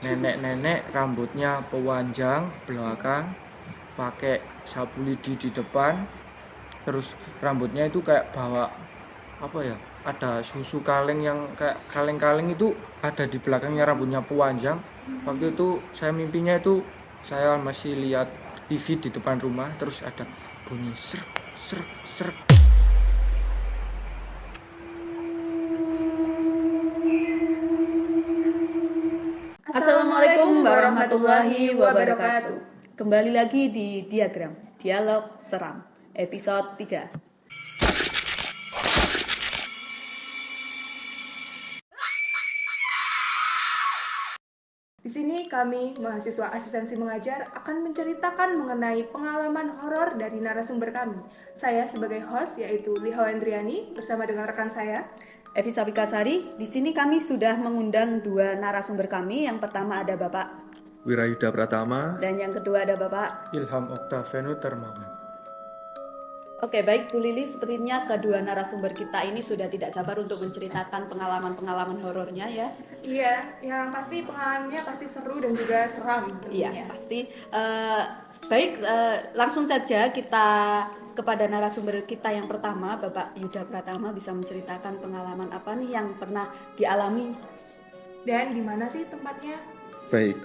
nenek-nenek rambutnya pewanjang belakang, pakai sapu lidi di depan, terus rambutnya itu kayak bawa apa ya, ada susu kaleng yang kayak kaleng-kaleng itu ada di belakangnya, rambutnya pewanjang. Waktu itu saya mimpinya itu saya masih lihat TV di depan rumah, terus ada bunyi serk serk serk. Assalamualaikum warahmatullahi wabarakatuh. Kembali lagi di Diagram, Dialog Seram, episode 3. Di sini kami, mahasiswa asistensi mengajar, akan menceritakan mengenai pengalaman horor dari narasumber kami. Saya sebagai host yaitu Liho Endriani bersama dengan rekan saya Evisa Pikasari. Di sini kami sudah mengundang dua narasumber kami. Yang pertama ada Bapak Wirayuda Pratama dan yang kedua ada Bapak Ilham Oktavenu Termawan. Oke, baik Bu Lili, sepertinya kedua narasumber kita ini sudah tidak sabar untuk menceritakan pengalaman-pengalaman horornya ya. Iya, yang pasti pengalamannya pasti seru dan juga seram. Iya, pasti. Baik, langsung saja kita kepada narasumber kita yang pertama, Bapak Yuda Pratama, bisa menceritakan pengalaman apa nih yang pernah dialami. Dan di mana sih tempatnya? Baik,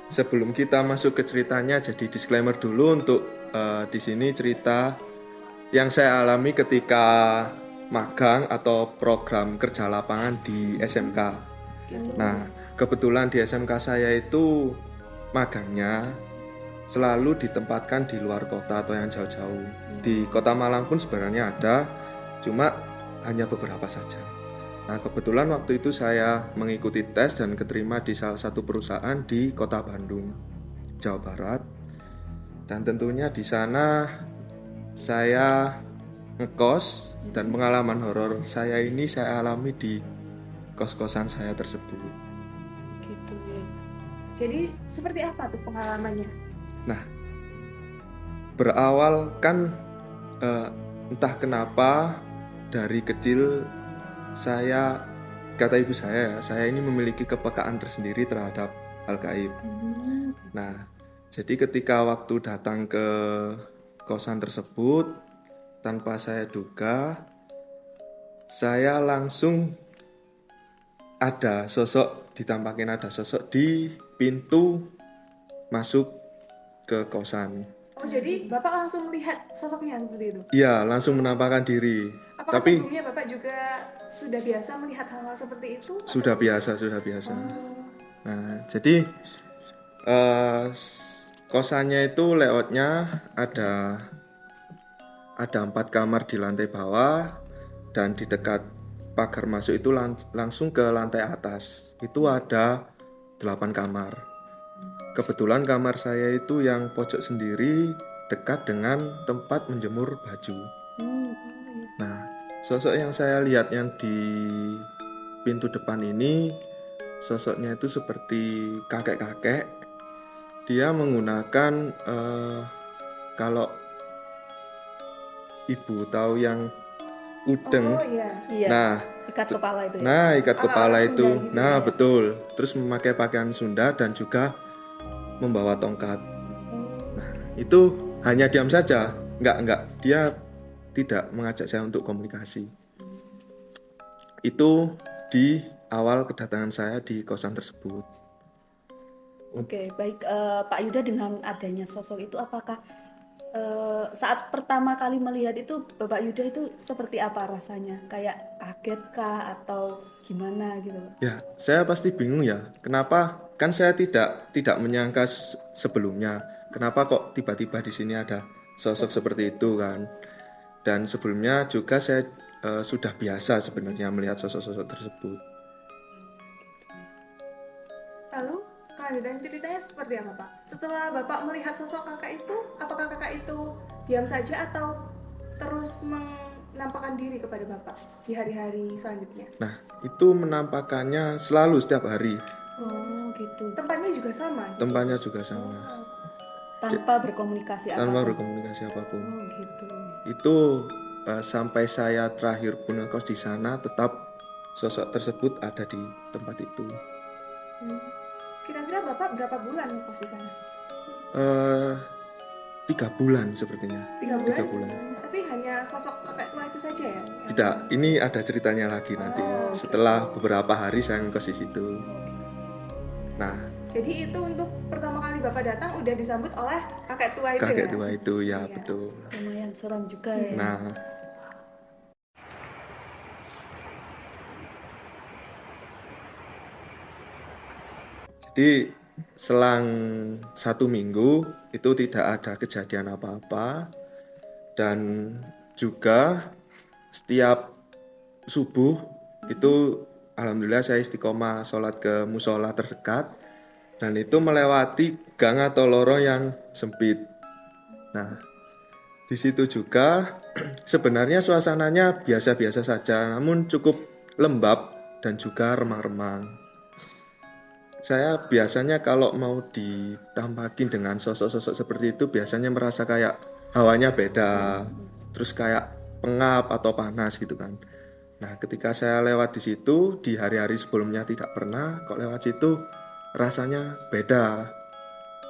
sebelum kita masuk ke ceritanya, jadi disclaimer dulu untuk di sini cerita yang saya alami ketika magang atau program kerja lapangan di SMK. Nah, kebetulan di SMK saya itu magangnya selalu ditempatkan di luar kota atau yang jauh-jauh. Di Kota Malang pun sebenarnya ada, cuma hanya beberapa saja. Nah, kebetulan waktu itu saya mengikuti tes dan keterima di salah satu perusahaan di Kota Bandung, Jawa Barat. Dan tentunya di sana saya ngekos dan pengalaman horor saya ini saya alami di kos-kosan saya tersebut. Gitu ya. Jadi seperti apa tuh pengalamannya? Nah, berawal kan entah kenapa dari kecil saya, kata ibu saya ini memiliki kepekaan tersendiri terhadap hal gaib. Nah, jadi ketika waktu datang ke kosan tersebut, tanpa saya duga, saya langsung ditampakin ada sosok di pintu masuk ke kosan. Oh, jadi Bapak langsung melihat sosoknya seperti itu? Iya, langsung menampakkan diri. Apakah Tapi sebelumnya Bapak juga sudah biasa melihat hal-hal seperti itu? sudah biasa. Nah, jadi kosannya itu layoutnya ada 4 kamar di lantai bawah, dan di dekat pagar masuk itu langsung ke lantai atas. Itu ada 8 kamar. Kebetulan kamar saya itu yang pojok sendiri, dekat dengan tempat menjemur baju. Nah, sosok yang saya lihat yang di pintu depan ini, sosoknya itu seperti kakek-kakek. Dia menggunakan kalau ibu tahu yang udeng. Oh iya. Iya. Nah, Ikat kepala itu ya. Nah, ikat kepala Sunda itu. gitu Nah, ya. betul. Terus memakai pakaian Sunda dan juga membawa tongkat. Nah, itu hanya diam saja. Enggak. Dia tidak mengajak saya untuk komunikasi. Itu di awal kedatangan saya di kosan tersebut. Oke, baik Pak Yuda, dengan adanya sosok itu apakah saat pertama kali melihat itu Bapak Yuda itu seperti apa rasanya? Kayak kaget kah atau gimana gitu? Ya, saya pasti bingung ya. Kenapa? Kan saya tidak menyangka sebelumnya. Kenapa kok tiba-tiba di sini ada sosok seperti itu kan? Dan sebelumnya juga saya sudah biasa sebenarnya melihat sosok-sosok tersebut. Lalu kelanjutan ceritanya seperti apa, Pak? Setelah Bapak melihat sosok kakak itu, apakah kakak itu diam saja atau terus menampakkan diri kepada Bapak di hari-hari selanjutnya? Nah, itu menampakkannya selalu setiap hari. Oh, gitu. Tempatnya juga sama? di Tempatnya situ? juga sama. Tanpa berkomunikasi Tanpa apapun. berkomunikasi apapun. Oh, gitu. Itu sampai saya terakhir pun ngekos di sana, tetap sosok tersebut ada di tempat itu. Kira-kira Bapak berapa bulan ngekos di sana? 3 bulan sepertinya. 3 bulan? 3 bulan. Tapi hanya sosok kakek tua itu saja ya? Tidak, ini ada ceritanya lagi nanti. Oh, Setelah beberapa hari saya ngekos di situ. Nah, Jadi itu untuk pertama kali Bapak datang udah disambut oleh kakek tua itu kakek ya? tua itu ya Iya. betul. Lumayan seram juga ya. Nah, jadi selang 1 minggu itu tidak ada kejadian apa-apa, dan juga setiap subuh itu alhamdulillah saya istiqomah sholat ke musola terdekat, dan itu melewati gang atau lorong yang sempit. Nah, di situ juga sebenarnya suasananya biasa-biasa saja, namun cukup lembab dan juga remang-remang. Saya biasanya kalau mau ditampakin dengan sosok-sosok seperti itu biasanya merasa kayak hawanya beda, terus kayak pengap atau panas gitu kan. Nah, ketika saya lewat di situ di hari-hari sebelumnya tidak pernah, kok lewat situ rasanya beda.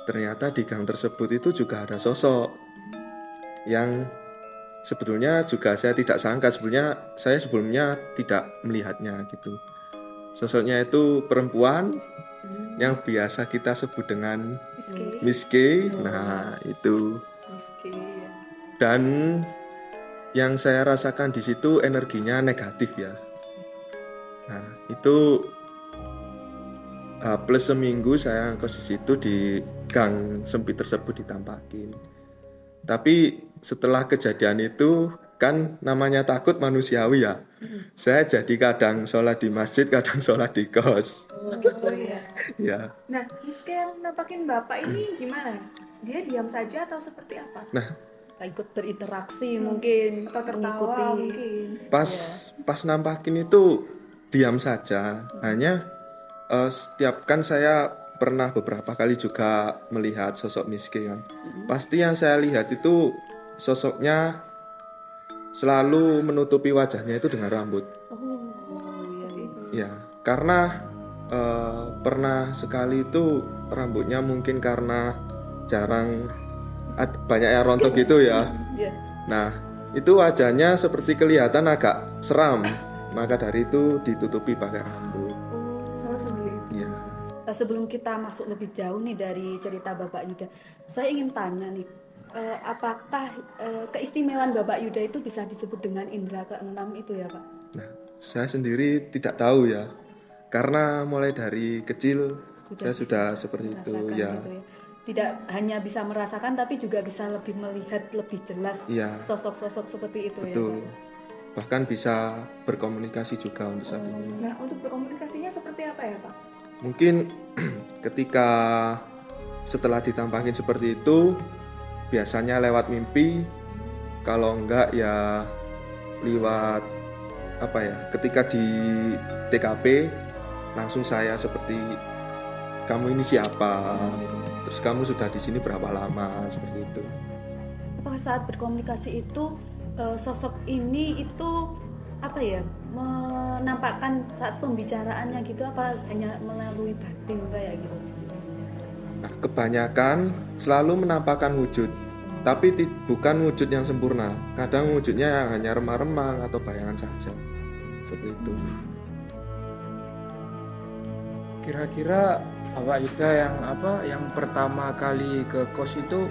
Ternyata di gang tersebut itu juga ada sosok yang sebetulnya juga saya tidak sangka, saya sebelumnya tidak melihatnya gitu. Sosoknya itu perempuan yang biasa kita sebut dengan Miski. Miss K. Nah, itu. Meski ya. Dan yang saya rasakan di situ energinya negatif ya. Nah, itu plus seminggu saya ngekos di situ di gang sempit tersebut ditampakin. Tapi setelah kejadian itu kan namanya takut manusiawi ya. Saya jadi kadang sholat di masjid, kadang sholat di kos. Oh iya. Ya. Nah, Miski yang nampakin Bapak ini gimana? Dia diam saja atau seperti apa? Nah, Ikut berinteraksi mungkin, Atau tertawa mengikuti. mungkin? pas nampakin itu diam saja. Hanya setiap kan saya pernah beberapa kali juga melihat sosok Miski kan. Pasti yang saya lihat itu sosoknya selalu menutupi wajahnya itu dengan rambut. Oh, seperti itu. Ya, karena pernah sekali itu rambutnya mungkin karena jarang banyak yang rontok gitu ya. Iya. Nah, itu wajahnya seperti kelihatan agak seram. Maka dari itu ditutupi pakai rambut. Kalau sendiri. Ya. Sebelum kita masuk lebih jauh nih dari cerita Bapak Yuda, saya ingin tanya nih, apakah keistimewaan Bapak Yuda itu bisa disebut dengan indera keenam itu ya Pak? Nah, saya sendiri tidak tahu ya. Karena mulai dari kecil saya bisa sudah seperti itu merasakan ya. gitu ya. Tidak hanya bisa merasakan tapi juga bisa lebih melihat lebih jelas Iya. sosok-sosok seperti itu Betul. ya Pak? Bahkan bisa berkomunikasi juga untuk saat ini. Nah, untuk berkomunikasinya seperti apa ya, Pak? Mungkin ketika setelah ditampakin seperti itu biasanya lewat mimpi, kalau enggak ya lewat apa ya, ketika di TKP langsung saya seperti, kamu ini siapa, terus kamu sudah di sini berapa lama, seperti itu. Apakah saat berkomunikasi itu sosok ini itu apa ya, menampakkan saat pembicaraannya gitu, apa hanya melalui batin kayak gitu? Nah, kebanyakan selalu menampakkan wujud, tapi bukan wujud yang sempurna. Kadang wujudnya hanya remang-remang atau bayangan saja, seperti itu. Kira-kira Bapak Yuda yang pertama kali ke kos itu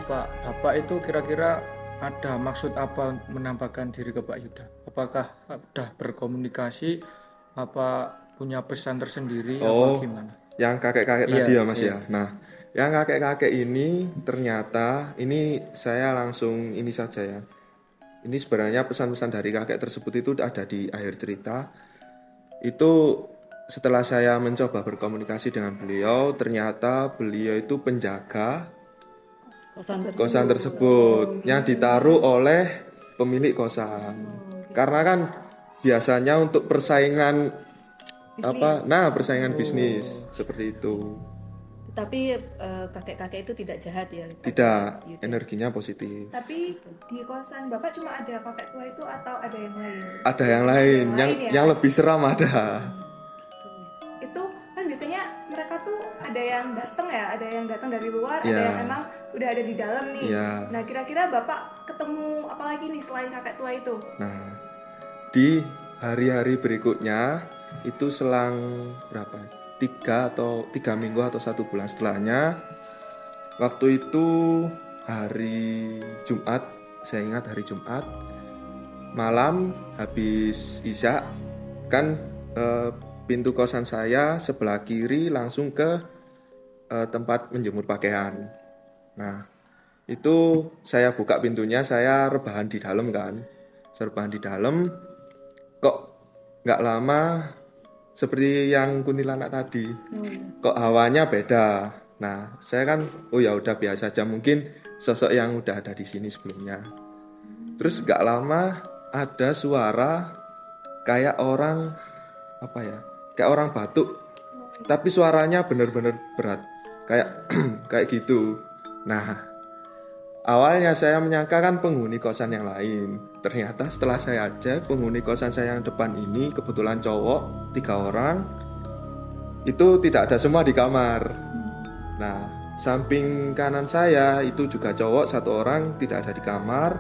Bapak itu kira-kira ada maksud apa menampakkan diri ke Pak Yuda? Apakah sudah berkomunikasi, apa punya pesan tersendiri, apa gimana? Yang kakek-kakek Iya, tadi ya Mas iya. ya. Nah, yang kakek-kakek ini ternyata ini saya langsung ini saja ya. Ini sebenarnya pesan-pesan dari kakek tersebut itu ada di akhir cerita. Itu setelah saya mencoba berkomunikasi dengan beliau, ternyata beliau itu penjaga kosan tersebut yang ditaruh oleh pemilik kosan. Karena kan biasanya untuk persaingan persaingan bisnis seperti itu. Tapi kakek-kakek itu tidak jahat ya? Tidak, Yuda? energinya positif. Tapi di kosan Bapak cuma ada kakek tua itu atau ada yang lain? Ada yang lain, ya? yang lebih seram ada. Itu kan biasanya mereka tuh ada yang datang ya, ada yang datang dari luar, ada Iya. yang emang udah ada di dalam nih. Iya. Nah, kira-kira Bapak ketemu apa lagi nih selain kakek tua itu? Nah, di hari-hari berikutnya itu selang berapa? 3 minggu atau 1 bulan setelahnya, waktu itu hari Jumat, saya ingat hari Jumat malam habis isya kan, pintu kosan saya sebelah kiri langsung ke tempat menjemur pakaian. Nah, itu saya buka pintunya, saya rebahan di dalam kan. Saya rebahan di dalam, kok nggak lama seperti yang kuntilanak tadi, kok hawanya beda. Nah, saya kan, oh ya udah biasa aja, mungkin sosok yang udah ada di sini sebelumnya. Terus nggak lama ada suara kayak orang apa ya, kayak orang batuk, tapi suaranya bener-bener berat, kayak kayak gitu. Nah, awalnya saya menyangka kan penghuni kosan yang lain. Ternyata setelah saya cek, penghuni kosan saya yang depan ini kebetulan cowok 3 orang, itu tidak ada semua di kamar. Nah, samping kanan saya itu juga cowok 1 orang tidak ada di kamar.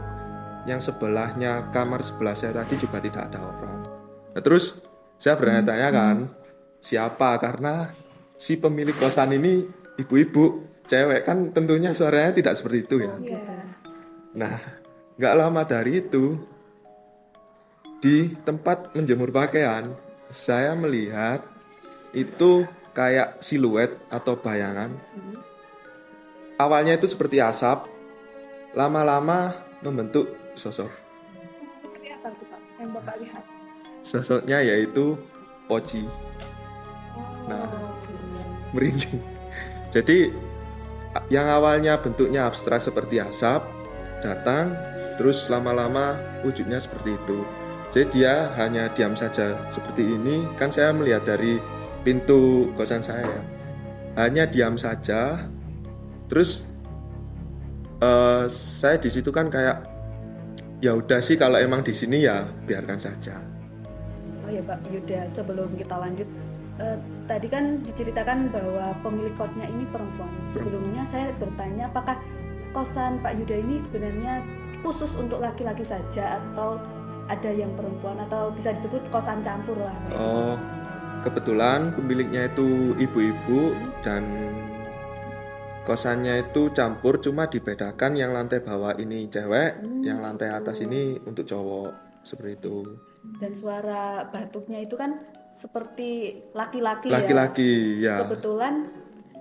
Yang sebelahnya, kamar sebelah saya tadi juga tidak ada orang. Nah, terus saya bertanya-tanya kan, siapa? Karena si pemilik kosan ini ibu-ibu, cewek kan tentunya suaranya tidak seperti itu ya. Iya. Nah, nggak lama dari itu, di tempat menjemur pakaian, saya melihat itu kayak siluet atau bayangan. Awalnya itu seperti asap, lama-lama membentuk sosok. Seperti apa tuh Pak yang Bapak lihat? Sosoknya yaitu Poci. Nah, merinding. Jadi yang awalnya bentuknya abstrak seperti asap datang, terus lama-lama wujudnya seperti itu. Jadi dia hanya diam saja seperti ini. Kan saya melihat dari pintu kosan saya, hanya diam saja. Terus saya di situ kan kayak, ya udah sih kalau emang di sini ya biarkan saja. Oh ya Pak Yuda, sebelum kita lanjut, tadi kan diceritakan bahwa pemilik kosnya ini perempuan. Sebelumnya saya bertanya apakah kosan Pak Yuda ini sebenarnya khusus untuk laki-laki saja atau ada yang perempuan, atau bisa disebut kosan campur lah. Oh, kebetulan pemiliknya itu ibu-ibu dan kosannya itu campur, cuma dibedakan yang lantai bawah ini cewek, yang lantai atas ini untuk cowok, seperti itu. Dan suara batuknya itu kan seperti laki-laki, Laki-laki ya. Kebetulan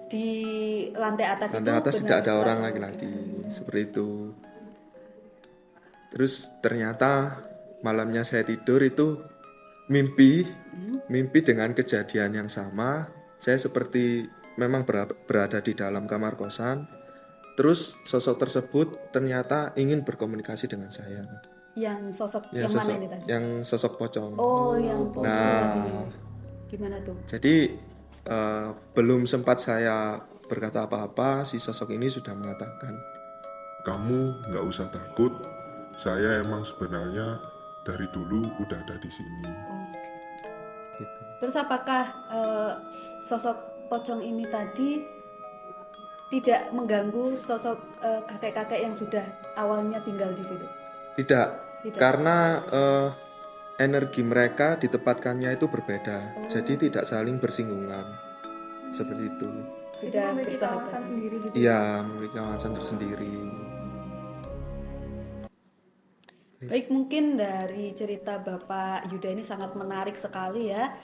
di lantai atas Lantai itu atas tidak ada benar- orang laki-laki, seperti itu. Terus ternyata malamnya saya tidur itu mimpi dengan kejadian yang sama. Saya seperti memang berada di dalam kamar kosan. Terus sosok tersebut ternyata ingin berkomunikasi dengan saya. Yang sosok yang sosok, mana ini tadi? Yang sosok pocong. Oh, yang pocong Nah. tadi. Gimana tuh? Jadi belum sempat saya berkata apa-apa, si sosok ini sudah mengatakan, Kamu nggak usah takut, saya emang sebenarnya dari dulu udah ada di sini. gitu. Terus apakah sosok pocong ini tadi tidak mengganggu sosok kakek-kakek yang sudah awalnya tinggal di situ? Tidak, Tidak. karena energi mereka ditempatkannya itu berbeda, jadi tidak saling bersinggungan, seperti itu. Jadi Sudah memiliki bersahabat. kawasan sendiri gitu. Iya, memiliki kawasan tersendiri. Baik, mungkin dari cerita Bapak Yuda ini sangat menarik sekali ya.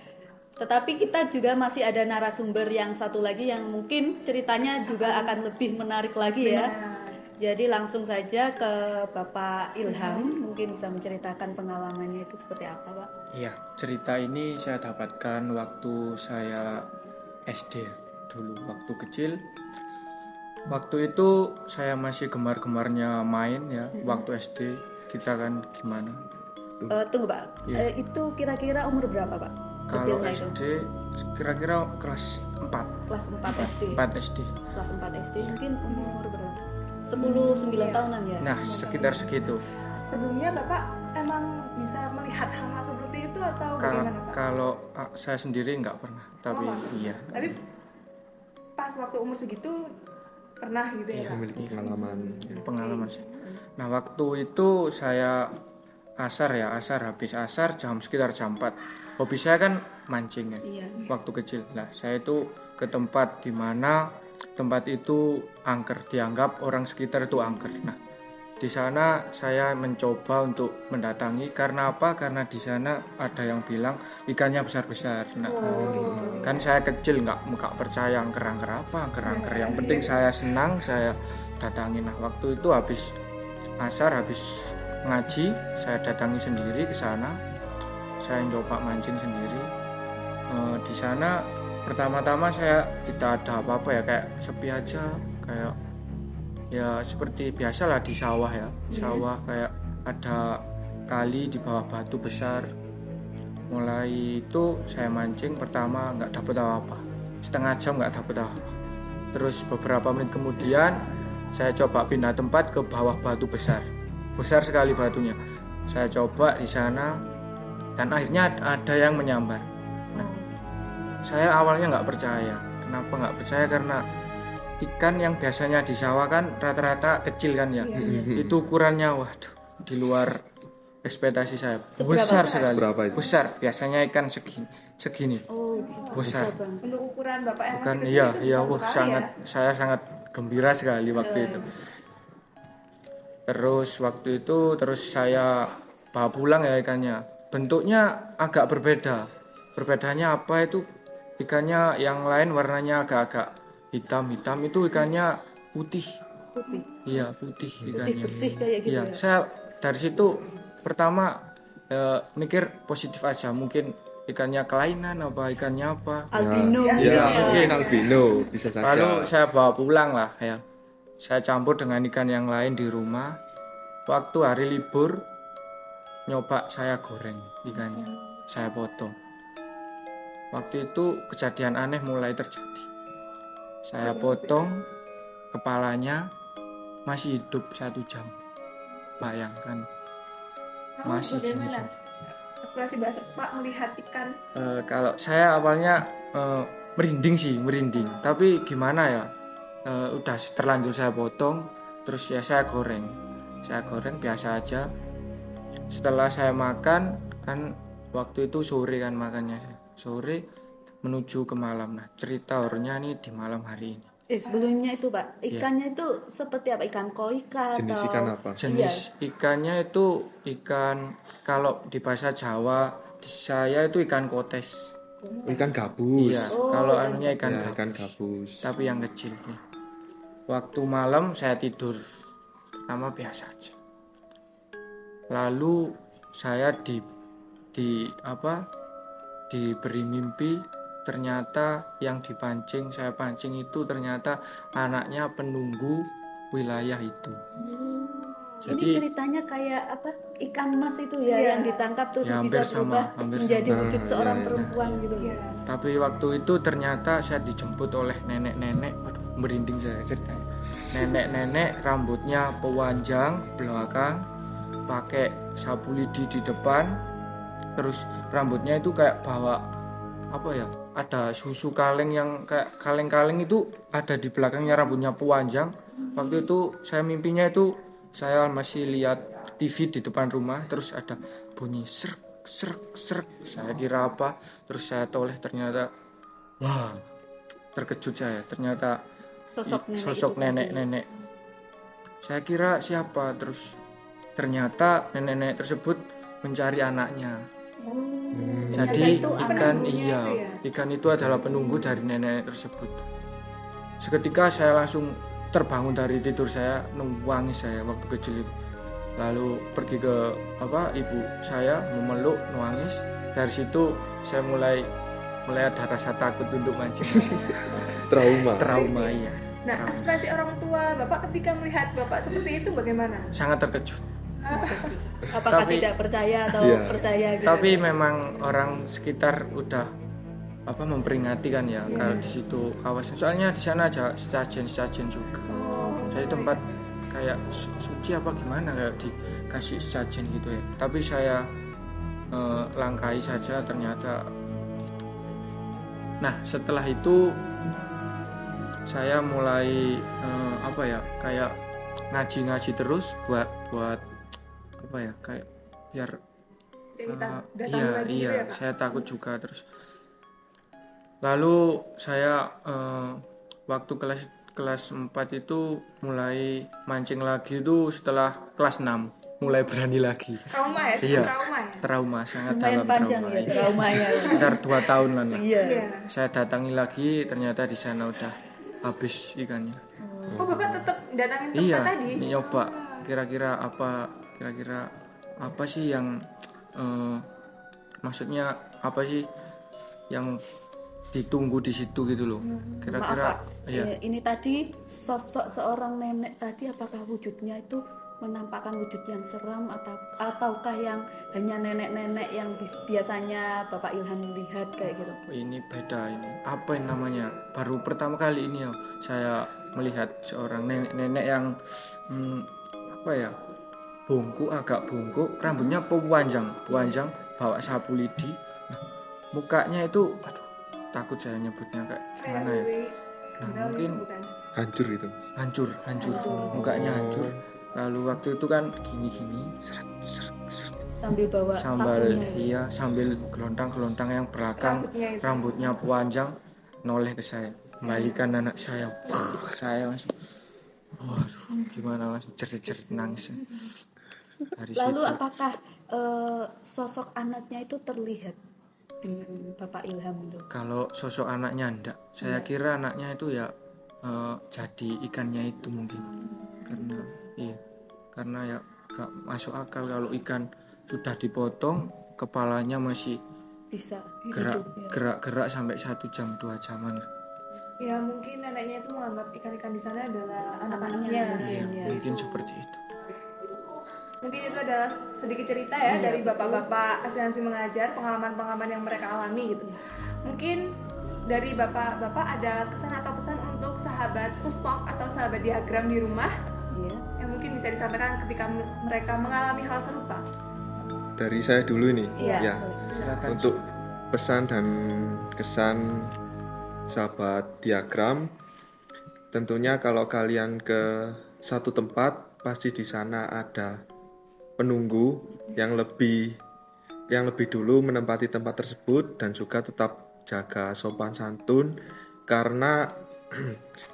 Tetapi kita juga masih ada narasumber yang satu lagi yang mungkin ceritanya juga akan lebih menarik lagi ya. Benar. Jadi langsung saja ke Bapak Ilham, mungkin bisa menceritakan pengalamannya itu seperti apa, Pak? Iya, cerita ini saya dapatkan waktu saya SD dulu, waktu kecil. Waktu itu saya masih gemar-gemarnya main ya, waktu SD. Kita kan gimana? Tunggu Pak, Iya. itu kira-kira umur berapa Pak? Kalau Kecilnya itu? SD kira-kira kelas 4. Kelas 4 SD. 4 SD. Kelas 4 SD mungkin umur berapa? 10-9 Iya. tahunan ya? Nah, sekitar segitu. Sebelumnya Bapak memang bisa melihat hal-hal seperti itu atau bagaimana Pak? Kalau saya sendiri nggak pernah, tapi Oh, iya. Tapi pas waktu umur segitu pernah gitu ya Pak? Memiliki pengalaman. Pengalaman sih. Nah, waktu itu saya asar habis asar sekitar jam 4. Hobi saya kan mancing ya. Iya. Waktu kecil. Nah, saya itu ke tempat di mana tempat itu angker, dianggap orang sekitar itu angker. Nah, di sana saya mencoba untuk mendatangi karena apa? Karena di sana ada yang bilang ikannya besar-besar. Nah, kan saya kecil nggak percaya angker-angker apa, angker-angker. Yang penting saya senang, saya datangi. Nah, waktu itu habis asar, habis ngaji, saya datangi sendiri ke sana. Saya coba mancing sendiri. Di sana pertama-tama saya tidak ada apa-apa ya, kayak sepi aja, kayak ya seperti biasa lah di sawah ya. Sawah kayak ada kali di bawah batu besar. Mulai itu saya mancing, pertama nggak dapet apa-apa, setengah jam nggak dapet apa-apa. Terus beberapa menit kemudian saya coba pindah tempat ke bawah batu besar sekali batunya. Saya coba di sana dan akhirnya ada yang menyambar. Nah, saya awalnya nggak percaya. Kenapa nggak percaya? Karena ikan yang biasanya di sawah kan rata-rata kecil kan ya. Itu ukurannya waduh di luar ekspektasi saya. Besar sekali. Seberapa itu? Besar. Biasanya ikan segini. Oh, gitu. Besar. Bang. Untuk ukuran Bapak yang Bukan, masih kecil iya, itu iya, besar wah, sekali sangat, ya? saya sangat gembira sekali waktu itu. Terus waktu itu saya bawa pulang ya ikannya. Bentuknya agak berbeda. Perbedaannya apa itu? Ikannya yang lain warnanya agak-agak hitam, itu ikannya putih. Putih. Iya, putih ikannya. bersih kayak gitu Iya, ya? saya dari situ pertama mikir positif aja, mungkin ikannya kelainan apa ikannya apa. Albino Ya, gitu Ya, ya. mungkin albino bisa saja. Lalu saya bawa pulang lah ya. Saya campur dengan ikan yang lain di rumah. Waktu hari libur nyoba saya goreng ikannya. Saya potong. Waktu itu kejadian aneh mulai terjadi. Saya potong kepalanya masih hidup 1 jam. Bayangkan. Lalu Masih bagaimana ekspresi Bapak melihat ikan? Kalau saya awalnya merinding. Tapi gimana ya? Udah terlanjur saya potong, terus ya saya goreng biasa aja. Setelah saya makan kan waktu itu sore kan makannya, sore menuju ke malam. Nah, cerita horornya nih di malam hari ini. Sebelumnya itu Pak, ikannya itu seperti apa? Ikan koi kah Jenis atau ikan apa? Jenis ikannya itu ikan, kalau di bahasa Jawa saya itu ikan kotes. Ikan gabus. Iya, Oh, kalau ikan anunya ikan Ya, gabus. ikan gabus. Tapi yang kecil nih. Waktu malam saya tidur pertama biasa aja. Lalu saya diberi mimpi, ternyata yang saya pancing itu ternyata anaknya penunggu wilayah itu. Ini Jadi ceritanya kayak apa? Ikan mas itu ya Iya. yang ditangkap terus Ya, bisa hampir berubah sama, hampir menjadi sama. wujud Nah, seorang iya, perempuan gitu. Iya. tapi waktu itu ternyata saya dijemput oleh nenek-nenek. Aduh, merinding saya ceritanya. Nenek-nenek rambutnya pewanjang belakang, pakai sapu lidi di depan, terus rambutnya itu kayak bawa apa ya, ada susu kaleng yang kayak kaleng-kaleng itu ada di belakangnya, rambutnya pewanjang. Waktu itu saya mimpinya itu saya masih lihat TV di depan rumah, terus ada bunyi serak. Saya kira apa, terus saya toleh, ternyata wah, terkejut saya, ternyata Sosok nenek sosok itu tadi. nenek-nenek. Saya kira siapa, terus ternyata nenek-nenek tersebut mencari anaknya. Jadi itu ikan penunggunya itu ya? ikan itu adalah penunggu dari nenek tersebut. Seketika saya langsung terbangun dari tidur, saya nangis saya waktu kecil itu. Lalu pergi ke ibu saya memeluk, nangis. Dari situ saya mulai ada rasa takut untuk mancing. Trauma iya. Nah, ekspresi orang tua Bapak ketika melihat Bapak seperti itu bagaimana? Sangat terkejut. Apakah Tapi- tidak percaya atau Iya. percaya gitu? Tapi memang orang sekitar udah memperingati kan ya, kalau di situ kawasan. Soalnya di sana ada sesajen juga. Oh, Jadi tempat kayak suci apa gimana, kayak dikasih sesajen gitu ya. Tapi saya langkahi saja, ternyata itu. Nah setelah itu saya mulai kayak ngaji terus buat apa ya, kayak biar Jadi datang iya lagi gitu ya, Kak? saya takut juga. Terus lalu saya waktu kelas 4 itu mulai mancing lagi itu setelah kelas 6 mulai berani lagi. Trauma ya, Iya. trauma ya. Trauma, sangat Lumayan dalam panjang trauma. ya traumanya. Sekitar 2 tahunan lah. Iya. Iya. Saya datangi lagi, ternyata di sana udah habis ikannya. Oh, Bapak tetap datangin tempat Iya, tadi? nyoba kira-kira apa sih yang maksudnya apa sih yang ditunggu di situ gitu loh. Maaf Kira-kira Pak, iya. ini tadi sosok seorang nenek tadi, apakah wujudnya itu menampakkan wujud yang seram ataukah yang hanya nenek-nenek yang biasanya Bapak Ilham lihat kayak gitu? Ini beda ini. Apa yang namanya? Baru pertama kali ini ya saya melihat seorang nenek-nenek yang apa ya? Agak bungkuk, rambutnya panjang, bawa sapu lidi. Nah, mukanya itu aduh, takut saya nyebutnya kayak gimana ya? Nah, mungkin Hancur itu. hancur. Mukanya hancur. Lalu waktu itu kan gini seret, Sambil bawa sambil sapunya ya? iya sambil gelontang yang belakang, rambutnya panjang noleh ke saya, kembalikan anak saya. Saya langsung waduh, gimana, langsung jerit nangis dari Lalu situ. apakah sosok anaknya itu terlihat dengan Bapak Ilham itu? Kalau sosok anaknya enggak, saya kira anaknya itu ya jadi ikannya itu mungkin, karena ya gak masuk akal kalau ikan sudah dipotong kepalanya masih Bisa hidup ya? gerak sampai 1 jam 2 jaman ya. Ya mungkin neneknya itu menganggap ikan-ikan di sana adalah Anak-anaknya anak-anaknya. mungkin Iya, ya. mungkin seperti itu. Mungkin itu adalah sedikit cerita ya Iya. dari bapak-bapak asistensi mengajar, pengalaman-pengalaman yang mereka alami gitu. Mungkin dari bapak-bapak ada kesan atau pesan untuk sahabat Pustok atau sahabat diagram di rumah Iya. yang mungkin bisa disampaikan ketika mereka mengalami hal serupa. Dari saya dulu ini. Iya. Ya. Silakan. Untuk pesan dan kesan sahabat diagram, tentunya kalau kalian ke satu tempat pasti di sana ada penunggu yang lebih dulu menempati tempat tersebut, dan juga tetap jaga sopan santun, karena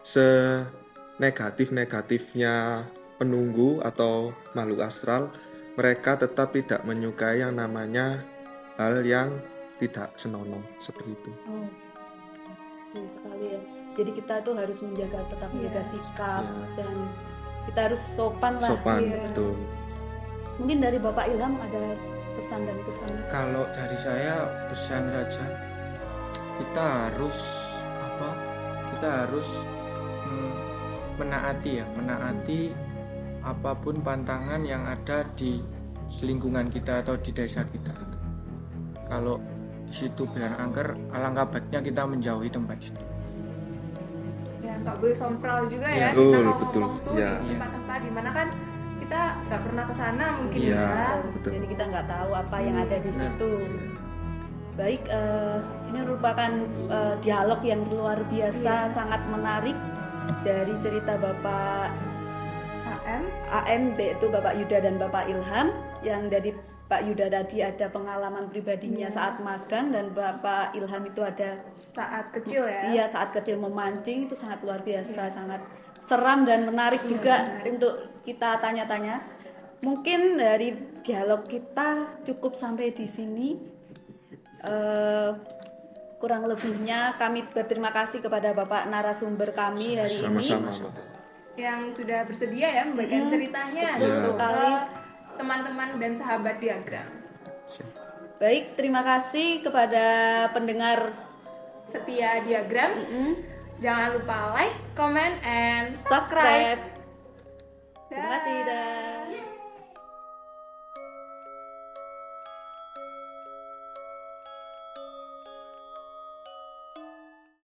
senegatif-negatifnya penunggu atau makhluk astral, mereka tetap tidak menyukai yang namanya hal yang tidak senonoh seperti itu. Oh, betul sekali ya. Jadi kita tuh harus tetap menjaga sikap Iya. dan kita harus sopan lah. Sopan, Iya. betul. Mungkin dari Bapak Ilham ada pesan dan kesan. Kalau dari saya pesan saja, kita harus menaati apapun pantangan yang ada di lingkungan kita atau di desa kita. Kalau di situ biar angker, alangkah baiknya kita menjauhi tempat itu. Ya nggak boleh sompral juga Iya, ya, kita betul. ngomong tuh Ya. di tempat-tempat dimana kan kita nggak pernah ke sana mungkin Iya. ya. Betul. Jadi kita nggak tahu apa yang ada di Benar. situ. Baik, ini merupakan dialog yang luar biasa, sangat menarik dari cerita Bapak AM, yaitu Bapak Yuda dan Bapak Ilham. Yang dari Pak Yuda tadi ada pengalaman pribadinya saat magang, dan Bapak Ilham itu ada Saat kecil ya. iya saat kecil memancing. Itu sangat luar biasa, sangat seram dan menarik juga untuk kita tanya-tanya. Mungkin dari dialog kita cukup sampai di sini. Kurang lebihnya kami berterima kasih kepada Bapak narasumber kami hari ini. Sama-sama. Yang sudah bersedia ya membagikan ceritanya betul untuk sekali. teman-teman dan sahabat diagram. Baik, terima kasih kepada pendengar. Setia diagram. Jangan lupa like, comment, and Subscribe. subscribe. Terima kasih. Dah.